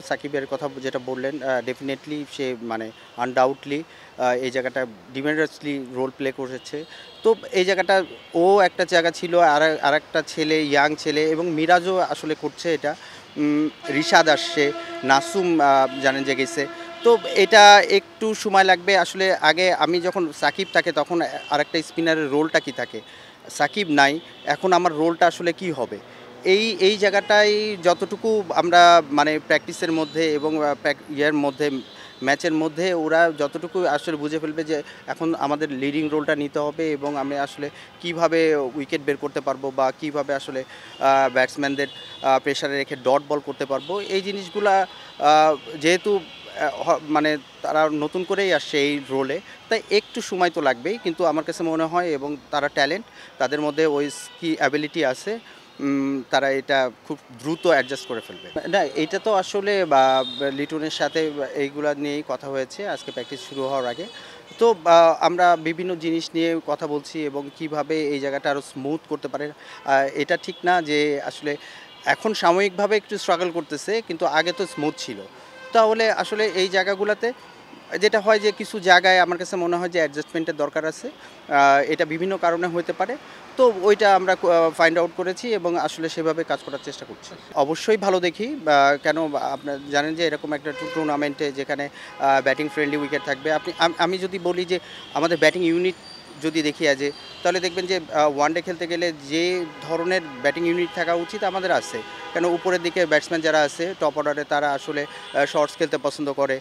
সাকিবের কথা যেটা বললেন ডেফিনেটলি সে মানে আনডাউটলি এই জায়গাটা ডিমেন্ডাসলি রোল প্লে করেছে। তো এই জায়গাটা ও একটা জায়গা ছিল আরেকটা ছেলে ইয়াং ছেলে এবং মিরাজও আসলে করছে এটা। রিশাদ আসছে, নাসুম জানেন যে গেছে। তো এটা একটু সময় লাগবে আসলে। আগে আমি যখন সাকিব থাকে তখন আরেকটা স্পিনারের রোলটা কি থাকে, সাকিব নাই, এখন আমার রোলটা আসলে কি হবে। এই জায়গাটায় যতটুকু আমরা মানে প্র্যাকটিসের মধ্যে এবং ইয়ের মধ্যে ম্যাচের মধ্যে ওরা যতটুকু আসলে বুঝে ফেলবে যে এখন আমাদের লিডিং রোলটা নিতে হবে এবং আমি আসলে কিভাবে উইকেট বের করতে পারবো বা কিভাবে আসলে ব্যাটসম্যানদের প্রেশারে রেখে ডট বল করতে পারবো, এই জিনিসগুলা যেহেতু মানে তারা নতুন করেই আসছে এই রোলে, তাই একটু সময় তো লাগবেই। কিন্তু আমার কাছে মনে হয় এবং তারা ট্যালেন্ট, তাদের মধ্যে ওই অ্যাবিলিটি আছে, তারা এটা খুব দ্রুত অ্যাডজাস্ট করে ফেলবে। না, এটা তো আসলে বা লিটনের সাথে এইগুলা নিয়েই কথা হয়েছে আজকে প্র্যাকটিস শুরু হওয়ার আগে। তো আমরা বিভিন্ন জিনিস নিয়ে কথা বলছি এবং কিভাবে এই জায়গাটা আরও স্মুথ করতে পারে। এটা ঠিক না যে আসলে এখন সাময়িকভাবে একটু স্ট্রাগল করতেছে, কিন্তু আগে তো স্মুথ ছিল। তাহলে আসলে এই জায়গাগুলোতে যেটা হয় যে কিছু জায়গায় আমার কাছে মনে হয় যে অ্যাডজাস্টমেন্টের দরকার আছে। এটা বিভিন্ন কারণে হতে পারে। তো ওইটা আমরা ফাইন্ড আউট করেছি এবং আসলে সেভাবে কাজ করার চেষ্টা করছি। অবশ্যই ভালো দেখি। কেন আপনার জানেন যে এরকম একটা টুর্নামেন্টে যেখানে ব্যাটিং ফ্রেন্ডলি উইকেট থাকবে, আমি যদি বলি যে আমাদের ব্যাটিং ইউনিট যদি দেখি আজ, তাহলে দেখবেন যে ওয়ানডে খেলতে গেলে যে ধরনের ব্যাটিং ইউনিট থাকা উচিত আমাদের আছে। কেন উপরের দিকে ব্যাটসম্যান যারা আছে টপ অর্ডারে তারা আসলে শর্টস খেলতে পছন্দ করে,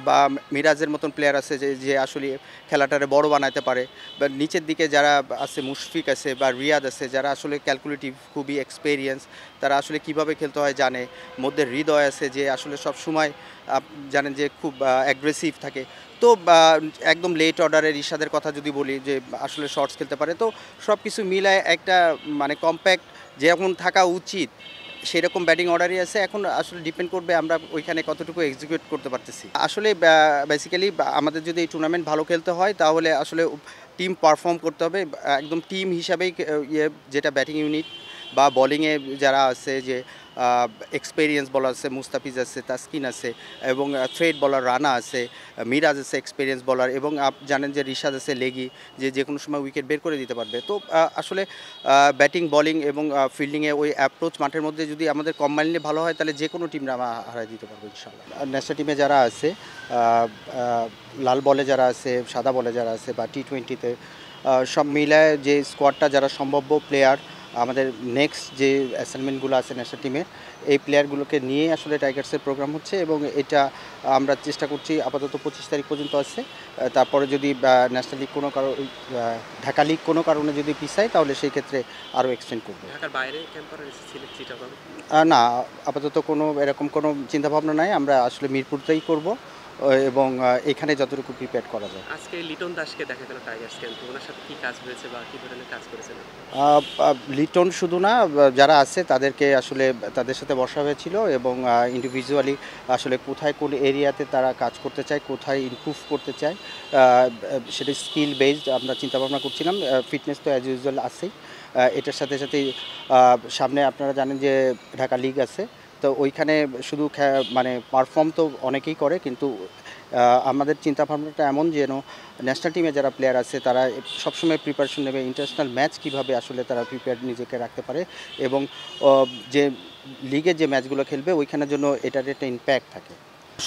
বা মিরাজের মতন প্লেয়ার আছে যে যে আসলে খেলাটারে বড় বানাতে পারে। বা নিচের দিকে যারা আছে, মুশফিক আছে বা রিয়াদ আছে, যারা আসলে ক্যালকুলেটিভ, খুবই এক্সপেরিয়েন্স, তারা আসলে কিভাবে খেলতে হয় জানে। মধ্যে হৃদয় আছে যে আসলে সব সময় জানেন যে খুব অ্যাগ্রেসিভ থাকে। তো একদম লেট অর্ডারের ইশাদের কথা যদি বলি যে আসলে শর্টস খেলতে পারে। তো সব কিছু মিলায় একটা মানে কম্প্যাক্ট যেরকম থাকা উচিত সেরকম ব্যাটিং অর্ডারই আছে। এখন আসলে ডিপেন্ড করবে আমরা ওইখানে কতটুকু এক্সিকিউট করতে পারতেছি। আসলে বেসিক্যালি আমাদের যদি এই টুর্নামেন্ট ভালো খেলতে হয় তাহলে আসলে টিম পারফর্ম করতে হবে। একদম টিম হিসাবেই যেটা ব্যাটিং ইউনিট বা বোলিংয়ে যারা আছে, যে এক্সপেরিয়েন্স বলার আছে, মুস্তাফিজ আছে, তাসকিন আছে এবং থ্রেড বলার রানা আছে, মিরাজ আছে এক্সপেরিয়েন্স বলার, এবং জানেন যে রিশাদ আছে লেগি, যে যে কোনো সময় উইকেট বের করে দিতে পারবে। তো আসলে ব্যাটিং বলিং এবং ফিল্ডিংয়ে ওই অ্যাপ্রোচ মাঠের মধ্যে যদি আমাদের কম্বাইনলি ভালো হয় তাহলে যে কোনো টিমরা আমরা হারাই দিতে পারবো ইনশাআল্লাহ। ন্যাশনাল টিমে যারা আছে, লাল বলে যারা আছে, সাদা বলে যারা আছে বা টি-20তে, সব মিলায় যে স্কোয়াডটা যারা সম্ভাব্য প্লেয়ার, আমাদের নেক্সট যে অ্যাসাইনমেন্টগুলো আছে ন্যাশনাল টিমের, এই প্লেয়ারগুলোকে নিয়ে আসলে টাইগার্সের প্রোগ্রাম হচ্ছে এবং এটা আমরা চেষ্টা করছি আপাতত 25 তারিখ পর্যন্ত আছে। তারপরে যদি ন্যাশনাল লিগ কোনো কারো ঢাকা লিগ কোনো কারণে যদি পিছায় তাহলে সেই ক্ষেত্রে আরও এক্সটেন্ড করবো। ঢাকার বাইরে ক্যাম্প করার চিটাগং? না, আপাতত কোনো এরকম কোনো চিন্তাভাবনা নাই। আমরা আসলে মিরপুরতেই করব এবং এখানে যতটুকু প্রিপেয়ার করা যায়। আজকে লিটন দাসকে দেখা গেল টাইগার্স ক্যাম্পে, ওনার সাথে কি কাজ হয়েছে বা কি ধরনের কাজ করেছেন? লিটন শুধু না, যারা আছে তাদেরকে আসলে তাদের সাথে বসা হয়েছিল এবং ইন্ডিভিজুয়ালি আসলে কোথায় কোন এরিয়াতে তারা কাজ করতে চায়, কোথায় ইমপ্রুভ করতে চায়, সেটা স্কিল বেসড আমরা চিন্তাভাবনা করছিলাম। ফিটনেস তো অ্যাজ ইউজুয়াল আছেই। এটার সাথে সাথে সামনে আপনারা জানেন যে ঢাকা লিগ আছে। তো ওইখানে শুধু মানে পারফর্ম তো অনেকেই করে, কিন্তু আমাদের চিন্তাভাবনাটা এমন যেন ন্যাশনাল টিমে যারা প্লেয়ার আছে তারা সবসময় প্রিপারেশন নেবে ইন্টারন্যাশনাল ম্যাচ কীভাবে আসলে তারা প্রিপেয়ার নিজেকে রাখতে পারে এবং যে লিগের যে ম্যাচগুলো খেলবে ওইখানের জন্য এটার একটা ইম্প্যাক্ট থাকে।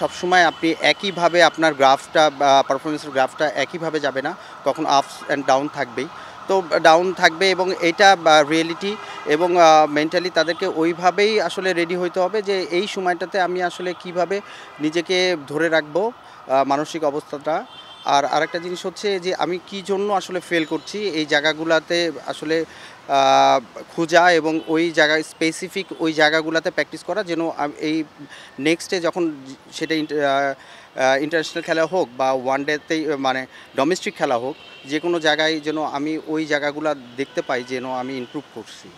সবসময় আপনি একইভাবে আপনার গ্রাফটা বা পারফরমেন্সের গ্রাফটা একইভাবে যাবে না, কখন আপস অ্যান্ড ডাউন থাকবেই। তো ডাউন থাকবে এবং এইটা রিয়েলিটি এবং মেন্টালি তাদেরকে ওইভাবেই আসলে রেডি হইতে হবে যে এই সময়টাতে আমি আসলে কিভাবে নিজেকে ধরে রাখবো, মানসিক অবস্থাটা। আর আরেকটা জিনিস হচ্ছে যে আমি কি জন্য আসলে ফেল করছি, এই জায়গাগুলোতে আসলে খোঁজা এবং ওই জায়গায় স্পেসিফিক ওই জায়গাগুলোতে প্র্যাকটিস করা, যেন এই নেক্সটে যখন সেটা ইন্টারন্যাশনাল খেলা হোক বা ওয়ান ডেতেই মানে ডোমেস্টিক খেলা হোক, যে কোনো জায়গায় যেন আমি ওই জায়গাগুলো দেখতে পাই যেন আমি ইমপ্রুভ করছি।